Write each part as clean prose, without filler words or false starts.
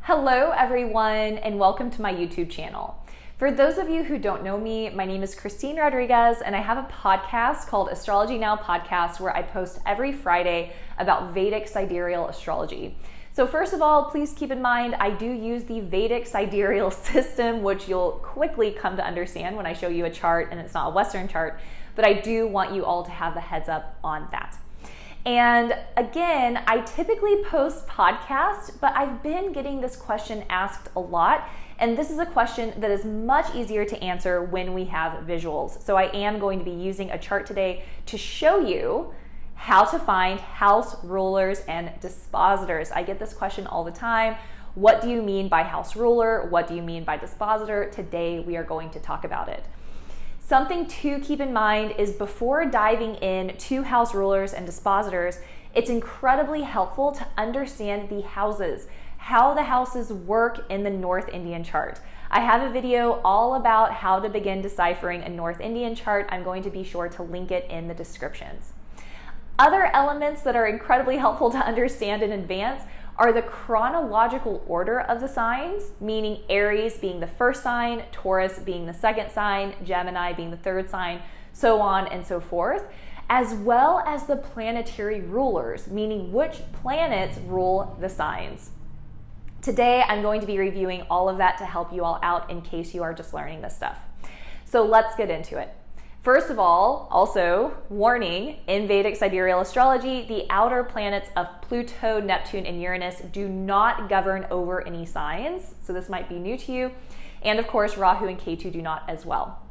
Hello everyone, and welcome to my YouTube channel. For those of you who don't know me, my name is Christine Rodriguez, and I have a podcast called AstrologyNow Podcast where I post every Friday about Vedic sidereal astrology. So first of all, please keep in mind, I do use the Vedic sidereal system, which you'll quickly come to understand when I show you a chart and it's not a Western chart, but I do want you all to have the heads up on that. And again, I typically post podcasts, but I've been getting this question asked a lot. And this is a question that is much easier to answer when we have visuals. So I am going to be using a chart today to show you how to find house rulers and dispositors. I get this question all the time. What do you mean by house ruler? What do you mean by dispositor? Today we are going to talk about it. Something to keep in mind is before diving in to house rulers and dispositors, it's incredibly helpful to understand the houses, how the houses work in the North Indian chart. I have a video all about how to begin deciphering a North Indian chart. I'm going to be sure to link it in the descriptions. Other elements that are incredibly helpful to understand in advance are the chronological order of the signs, meaning Aries being the first sign, Taurus being the second sign, Gemini being the third sign, so on and so forth, as well as the planetary rulers, meaning which planets rule the signs. Today, I'm going to be reviewing all of that to help you all out in case you are just learning this stuff. So let's get into it. First of all, also, warning, in Vedic sidereal astrology, the outer planets of Pluto, Neptune, and Uranus do not govern over any signs. So this might be new to you. And of course, Rahu and Ketu do not as well.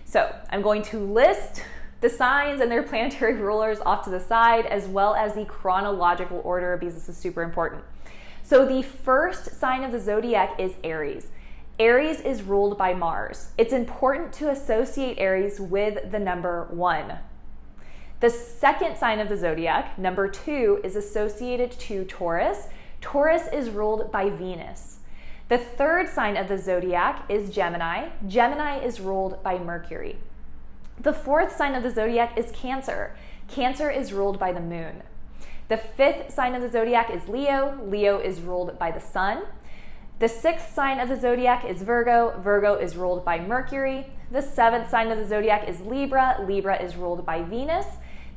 So I'm going to list the signs and their planetary rulers off to the side, as well as the chronological order, because this is super important. So the first sign of the zodiac is Aries. Aries is ruled by Mars. It's important to associate Aries with the number 1. The second sign of the zodiac, number 2, is associated to Taurus. Taurus is ruled by Venus. The third sign of the zodiac is Gemini. Gemini is ruled by Mercury. The fourth sign of the zodiac is Cancer. Cancer is ruled by the moon. The fifth sign of the zodiac is Leo. Leo is ruled by the sun. The sixth sign of the zodiac is Virgo. Virgo is ruled by Mercury. The seventh sign of the zodiac is Libra. Libra is ruled by Venus.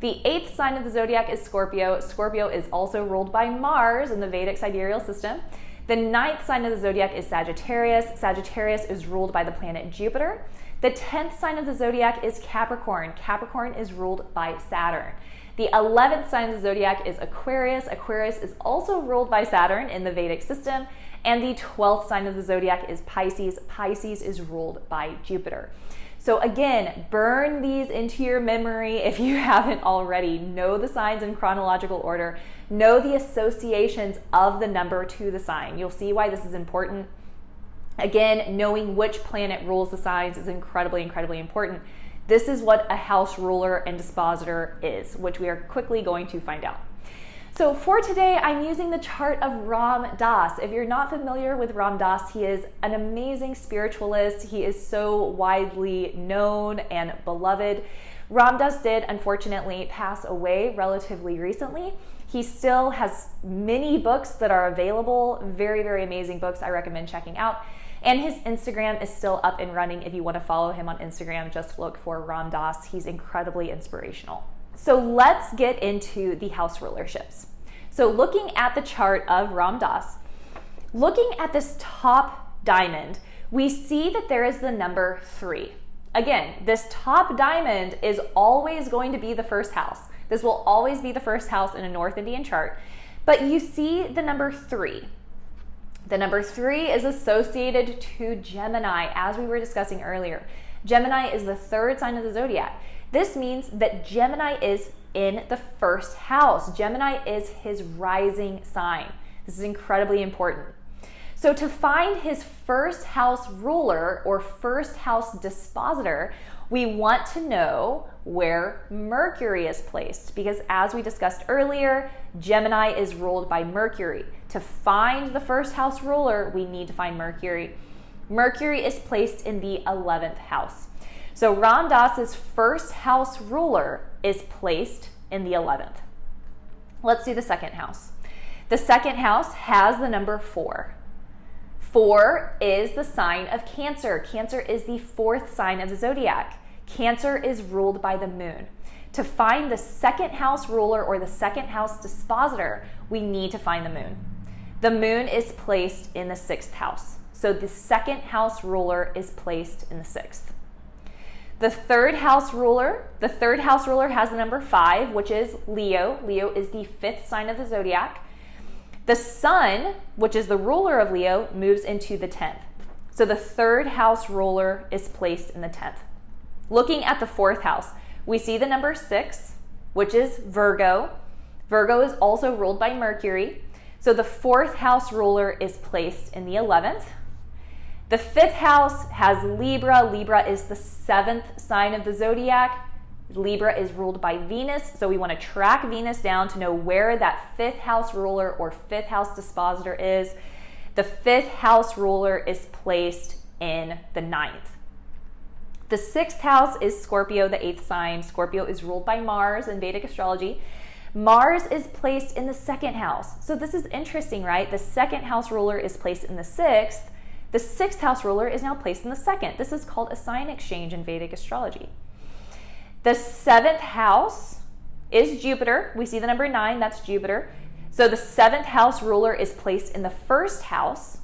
The eighth sign of the zodiac is Scorpio. Scorpio is also ruled by Mars in the Vedic sidereal system. The ninth sign of the zodiac is Sagittarius. Sagittarius is ruled by the planet Jupiter. The 10th sign of the zodiac is Capricorn. Capricorn is ruled by Saturn. The 11th sign of the zodiac is Aquarius. Aquarius is also ruled by Saturn in the Vedic system. And the 12th sign of the zodiac is Pisces. Pisces is ruled by Jupiter. So again, burn these into your memory if you haven't already. Know the signs in chronological order. Know the associations of the number to the sign. You'll see why this is important. Again, knowing which planet rules the signs is incredibly, incredibly important. This is what a house ruler and dispositor is, which we are quickly going to find out. So for today, I'm using the chart of Ram Dass. If you're not familiar with Ram Dass, he is an amazing spiritualist. He is so widely known and beloved. Ram Dass did unfortunately pass away relatively recently. He still has many books that are available, very, very amazing books I recommend checking out. And his Instagram is still up and running. If you want to follow him on Instagram, just look for Ram Dass. He's incredibly inspirational. So let's get into the house rulerships. So looking at the chart of Ram Dass, looking at this top diamond, we see that there is the number 3. Again, this top diamond is always going to be the first house. This will always be the first house in a North Indian chart. But you see the number 3. The number 3 is associated to Gemini, as we were discussing earlier. Gemini is the third sign of the zodiac. This means that Gemini is in the first house. Gemini is his rising sign. This is incredibly important. So to find his first house ruler or first house dispositor, we want to know where Mercury is placed, because as we discussed earlier, Gemini is ruled by Mercury. To find the first house ruler, we need to find Mercury. Mercury is placed in the 11th house. So Ram Dass's first house ruler is placed in the 11th. Let's do the second house. The second house has the number 4. 4 is the sign of Cancer. Cancer is the 4th sign of the zodiac. Cancer is ruled by the moon. To find the second house ruler or the second house dispositor, we need to find the moon. The moon is placed in the 6th house. So the second house ruler is placed in the 6th. The third house ruler has the number 5, which is Leo. Leo is the 5th sign of the zodiac. The sun, which is the ruler of Leo, moves into the 10th. So the third house ruler is placed in the 10th. Looking at the 4th house, we see the number 6, which is Virgo. Virgo is also ruled by Mercury. So the 4th house ruler is placed in the 11th. The 5th house has Libra. Libra is the 7th sign of the zodiac. Libra is ruled by Venus, so we want to track Venus down to know where that 5th house ruler or 5th house dispositor is. The 5th house ruler is placed in the 9th. The 6th house is Scorpio, the 8th sign. Scorpio is ruled by Mars in Vedic astrology. Mars is placed in the 2nd house. So this is interesting, right? The 2nd house ruler is placed in the 6th. The 6th house ruler is now placed in the 2nd. This is called a sign exchange in Vedic astrology. The 7th house is Jupiter. We see the number 9, that's Jupiter. So the 7th house ruler is placed in the 1st house.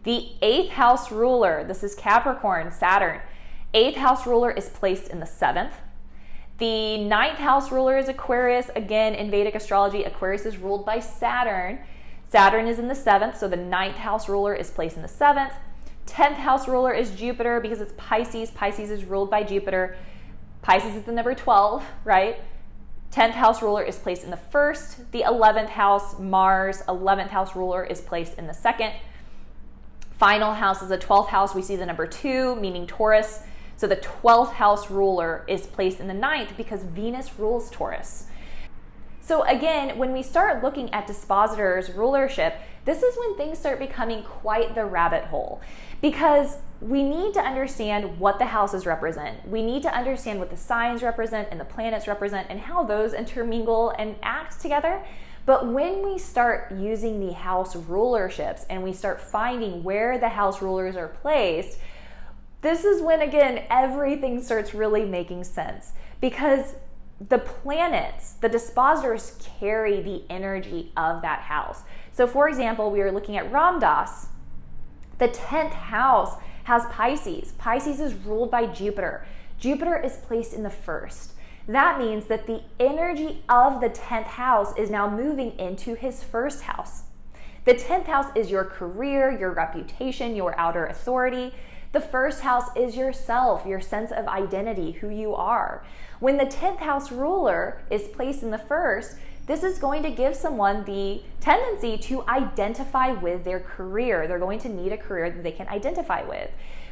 The 8th house ruler, this is Capricorn, Saturn. 8th house ruler is placed in the 7th. The 9th house ruler is Aquarius. Again, in Vedic astrology, Aquarius is ruled by Saturn. Saturn is in the 7th, so the 9th house ruler is placed in the 7th. 10th house ruler is Jupiter because it's Pisces. Pisces is ruled by Jupiter. Pisces is the number 12, right? 10th house ruler is placed in the 1st. The 11th house, Mars, 11th house ruler is placed in the 2nd. Final house is the 12th house. We see the number 2, meaning Taurus. So the 12th house ruler is placed in the 9th because Venus rules Taurus. So again, when we start looking at dispositors, rulership, this is when things start becoming quite the rabbit hole, because we need to understand what the houses represent. We need to understand what the signs represent and the planets represent and how those intermingle and act together. But when we start using the house rulerships and we start finding where the house rulers are placed, this is when, again, everything starts really making sense, because the planets, the dispositors, carry the energy of that house. So for example, we are looking at Ram Dass. The 10th house has Pisces. Pisces is ruled by Jupiter. Jupiter is placed in the 1st. That means that the energy of the 10th house is now moving into his 1st house. The 10th house is your career, your reputation, your outer authority. The 1st house is yourself, your sense of identity, who you are. When the 10th house ruler is placed in the 1st, this is going to give someone the tendency to identify with their career. They're going to need a career that they can identify with.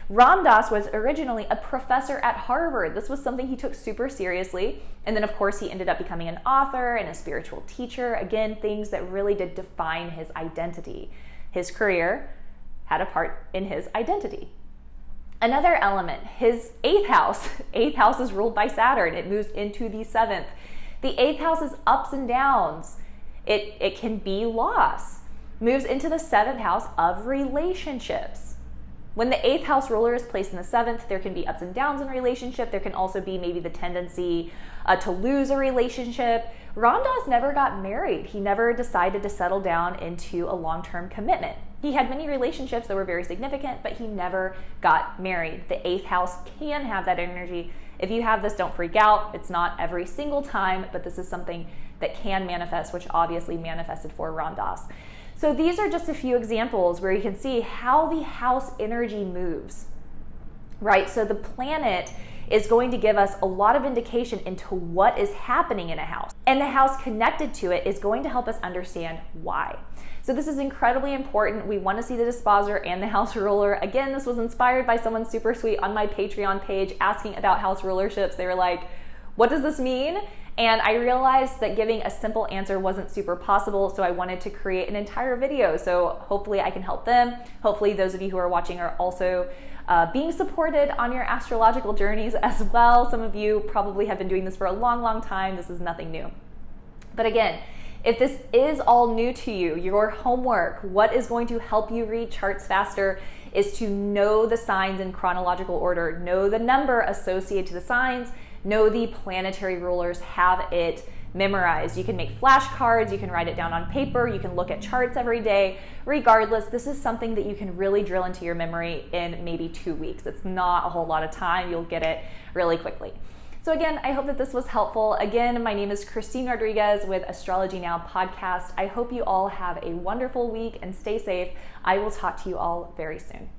Ram Dass was originally a professor at Harvard. This was something he took super seriously. And then, of course, he ended up becoming an author and a spiritual teacher. Again, things that really did define his identity. His career had a part in his identity. Another element, his 8th house. 8th house is ruled by Saturn. It moves into the 7th. The 8th house is ups and downs. It can be loss. Moves into the 7th house of relationships. When the 8th house ruler is placed in the 7th, there can be ups and downs in a relationship. There can also be maybe the tendency to lose a relationship. Ram Dass never got married. He never decided to settle down into a long-term commitment. He had many relationships that were very significant, but he never got married. The 8th house can have that energy. If you have this, don't freak out. It's not every single time, but this is something that can manifest, which obviously manifested for Ram Dass. So these are just a few examples where you can see how the house energy moves, right? So the planet is going to give us a lot of indication into what is happening in a house. And the house connected to it is going to help us understand why. So this is incredibly important. We want to see the dispositor and the house ruler. Again, this was inspired by someone super sweet on my Patreon page asking about house rulerships. They were like, what does this mean? And I realized that giving a simple answer wasn't super possible, so I wanted to create an entire video. So hopefully I can help them. Hopefully those of you who are watching are also being supported on your astrological journeys as well. Some of you probably have been doing this for a long, long time. This is nothing new. But again, If this is all new to you, your homework, what is going to help you read charts faster is to know the signs in chronological order, know the number associated to the signs, know the planetary rulers, have it memorized. You can make flashcards, you can write it down on paper, you can look at charts every day. Regardless, this is something that you can really drill into your memory in maybe 2 weeks. It's not a whole lot of time. You'll get it really quickly. So again, I hope that this was helpful. Again, my name is Christine Rodriguez with Astrology Now podcast. I hope you all have a wonderful week and stay safe. I will talk to you all very soon.